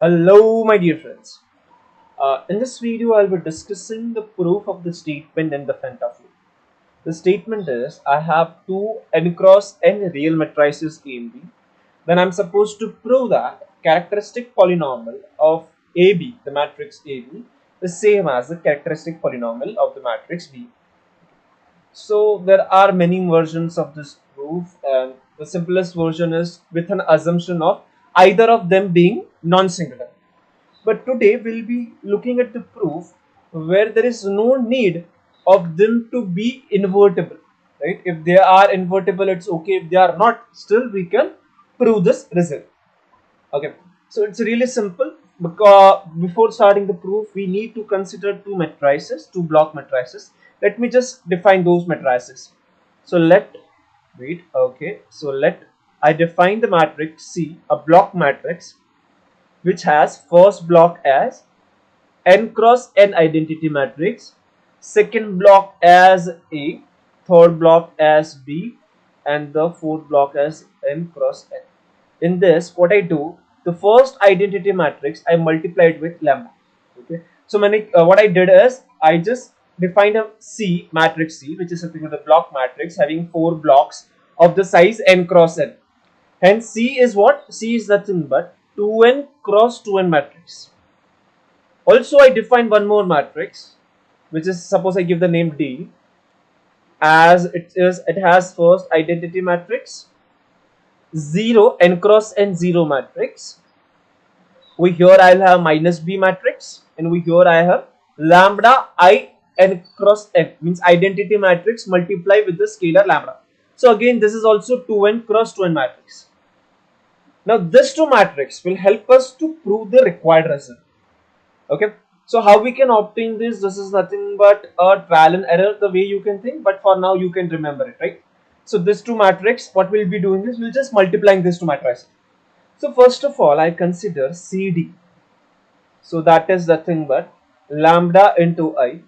Hello, my dear friends. In this video, I'll be discussing the proof of the statement in the front of you. The statement is I have two n cross n real matrices A and B. Then I'm supposed to prove that characteristic polynomial of AB, the matrix AB, is same as the characteristic polynomial of the matrix B. So there are many versions of this proof, and the simplest version is with an assumption of either of them being non-singular. But today we'll be looking at the proof where there is no need of them to be invertible, right? If they are invertible, it's okay. If they are not, still we can prove this result. Okay, so it's really simple, because before starting the proof we need to consider two block matrices. Let me just define those matrices. So let I define the matrix C, a block matrix which has first block as n cross n identity matrix, second block as A, third block as B, and the fourth block as n cross n. In this, what I do, the first identity matrix I multiplied with lambda. Okay, so what I did is I just defined a C matrix C, which is something like a block matrix having four blocks of the size n cross n. Hence, C is what? C is nothing but 2n cross 2n matrix. Also, I define one more matrix, which is, suppose I give the name D, as it has first identity matrix 0 n cross n 0 matrix. We here I'll have minus B matrix, and we here I have lambda I n cross n, means identity matrix multiply with the scalar lambda. So again, this is also 2n cross 2n matrix. Now this two matrix will help us to prove the required result. Okay, so how we can obtain this? This is nothing but a trial and error, the way you can think, but for now you can remember it, right? So this two matrix, what we'll be doing is we'll just multiplying this two matrices. So first of all, I consider CD. So that is nothing but lambda into I,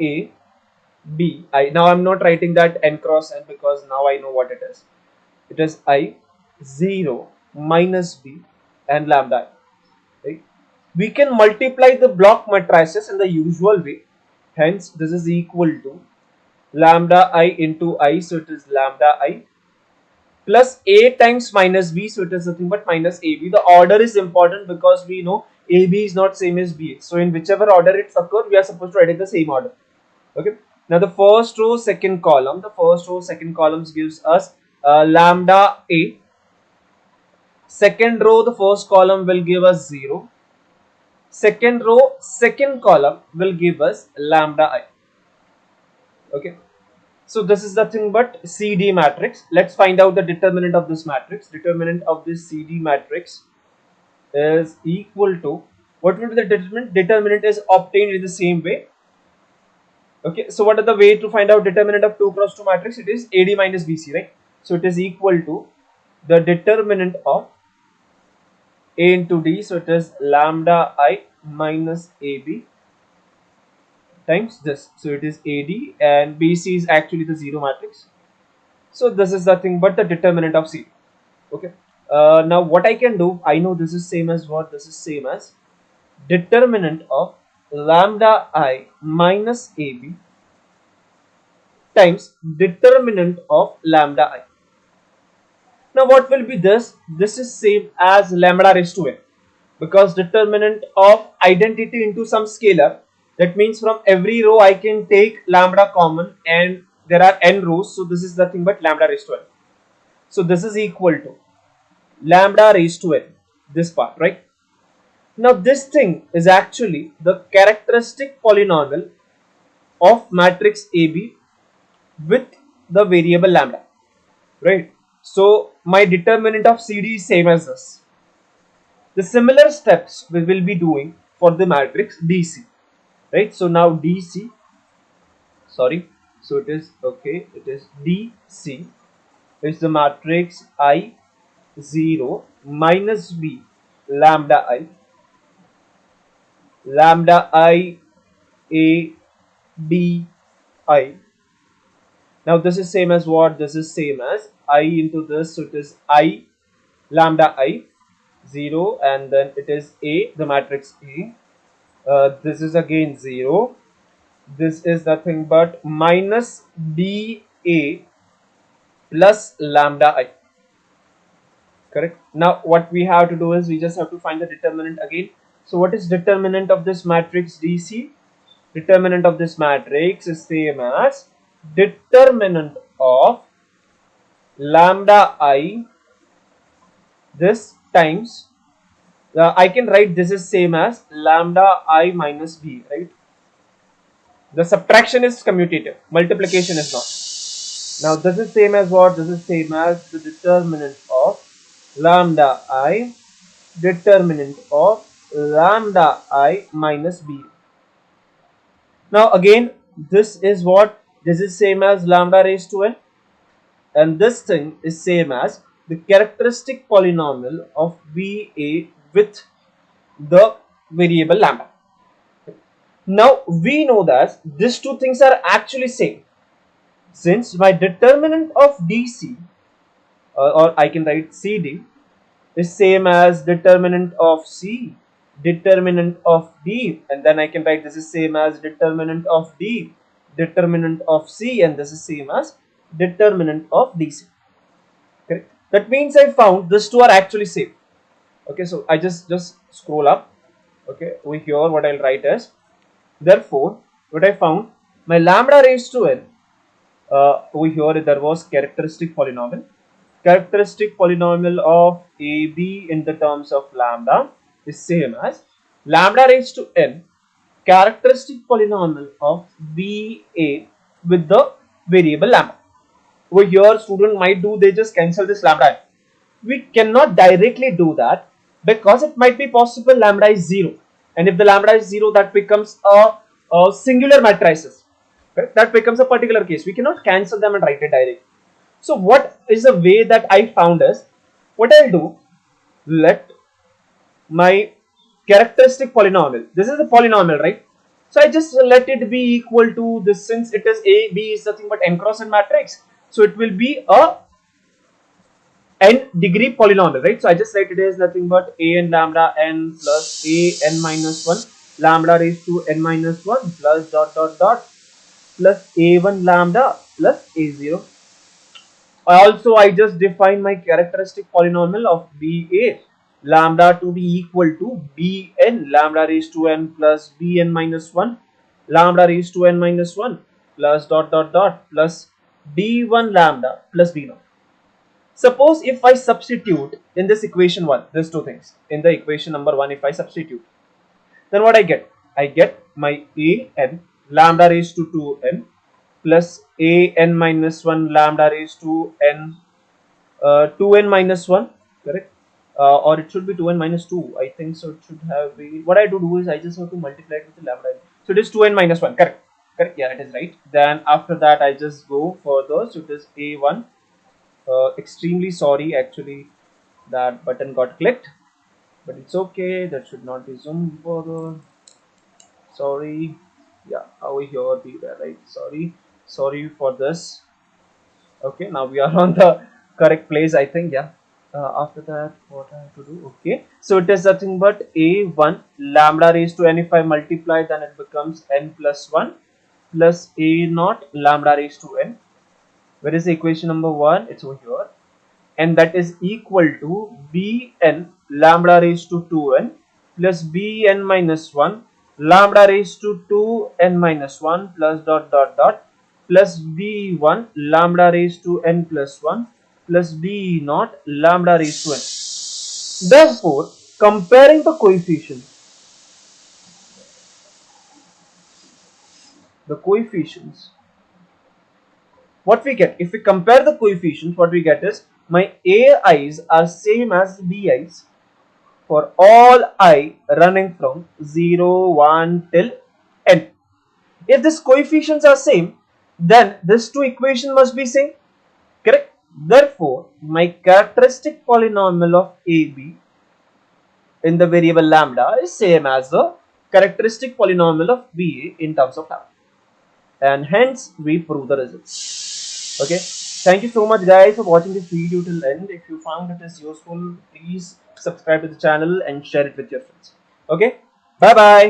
A, B, I. Now I'm not writing that n cross n because now I know what it is. It is I, 0, minus B, and lambda I. Right? We can multiply the block matrices in the usual way. Hence, this is equal to lambda I into I. So it is lambda I plus A times minus B. So it is nothing but minus AB. The order is important because we know AB is not same as B. So in whichever order it's occurred, we are supposed to write in the same order. Okay. Now the first row, second column. The first row, second columns gives us lambda A. Second row, the first column will give us 0. Second row, second column will give us lambda I. Okay, so this is nothing but CD matrix. Let's find out the determinant of this matrix. Determinant of this CD matrix is equal to, what will be the determinant? Determinant is obtained in the same way. Okay, so what are the way to find out determinant of 2 cross 2 matrix? It is AD minus BC, right? So it is equal to the determinant of A into D. So it is lambda I minus AB times this. So it is AD, and BC is actually the 0 matrix. So this is nothing but the determinant of C. Okay. Now what I can do, I know this is same as what? This is same as determinant of lambda I minus AB times determinant of lambda I. Now what will be this? This is same as lambda raised to n, because determinant of identity into some scalar, that means from every row I can take lambda common, and there are n rows, so this is nothing but lambda raised to n. So this is equal to lambda raised to n, this part, right? Now this thing is actually the characteristic polynomial of matrix AB with the variable lambda, right? So my determinant of CD is same as this. The similar steps we will be doing for the matrix DC, right? So now DC, sorry, so it is okay, it is DC is the matrix I, 0, minus B, lambda I, lambda I, A, B, I. Now this is same as what? This is same as I into this, so it is I, lambda I, 0, and then it is A, the matrix A. This is again 0. This is nothing but minus BA plus lambda I. Correct. Now what we have to do is we just have to find the determinant again. So what is determinant of this matrix DC? Determinant of this matrix is same as determinant of lambda I this times I can write this is same as lambda I minus B, right? The subtraction is commutative, multiplication is not. Now this is same as what? This is same as the determinant of lambda I, determinant of lambda I minus B. Now again, this is what? This is same as lambda raised to n, and this thing is same as the characteristic polynomial of BA with the variable lambda. Now we know that these two things are actually same. Since my determinant of DC or I can write CD is same as determinant of C, determinant of D, and then I can write this is same as determinant of D, determinant of C, and this is same as determinant of DC. Correct? That means I found these two are actually same. Okay, so I just scroll up. Okay, over here what I'll write is, therefore what I found, my lambda raised to n, over here there was characteristic polynomial. Characteristic polynomial of AB in the terms of lambda is same as lambda raised to n characteristic polynomial of BA with the variable lambda. Over here student might do, they just cancel this lambda. We cannot directly do that because it might be possible lambda is 0, and if the lambda is 0, that becomes a singular matrices. Okay? That becomes a particular case. We cannot cancel them and write it directly. So what is a way that I found is, what I'll do, let my characteristic polynomial, this is a polynomial, right? So I just let it be equal to this, since it is A, B is nothing but n cross n matrix. So it will be a n degree polynomial, right? So I just write it as nothing but a n lambda n plus a n minus 1 lambda raised to n minus 1 plus dot dot dot plus a1 lambda plus a0. Also, I just define my characteristic polynomial of BA lambda to be equal to Bn lambda raised to n plus Bn minus 1 lambda raised to n minus 1 plus dot dot dot plus B1 lambda plus B0. Suppose if I substitute in this equation 1, these two things, in the equation number 1, if I substitute, then what I get? I get my an lambda raised to 2n plus an minus 1 lambda raised to n 2n minus 1, correct? Or it should be 2n minus 2, I think so. It should have been, what I do is I just have to multiply it with the lambda. So it is 2n minus 1, correct? Correct, yeah, it is right. Then after that I just go further, so it is a1. Extremely sorry, actually that button got clicked, but it's okay, that should not be zoomed further. Sorry, yeah, over here we were right. Sorry for this. Okay, now we are on the correct place, I think. Yeah. After that, what I have to do? Okay, so it is nothing but a1 lambda raised to n. If I multiply, then it becomes n plus 1 plus a naught lambda raised to n. Where is the equation number 1? It's over here, and that is equal to Bn lambda raised to 2n plus Bn minus 1 lambda raised to 2n minus 1 plus dot dot dot plus B1 lambda raised to n plus 1 plus B naught lambda raised to n. Therefore, comparing the coefficients, what we get, if we compare the coefficients, what we get is my ai's are same as bi's for all I running from 0, 1 till n. If these coefficients are same, then these two equations must be same, correct? Therefore, my characteristic polynomial of AB in the variable lambda is same as the characteristic polynomial of BA in terms of lambda, and hence we prove the results. Okay, Thank you so much guys for watching this video till end. If you found it is useful, please subscribe to the channel and share it with your friends. Okay, bye bye.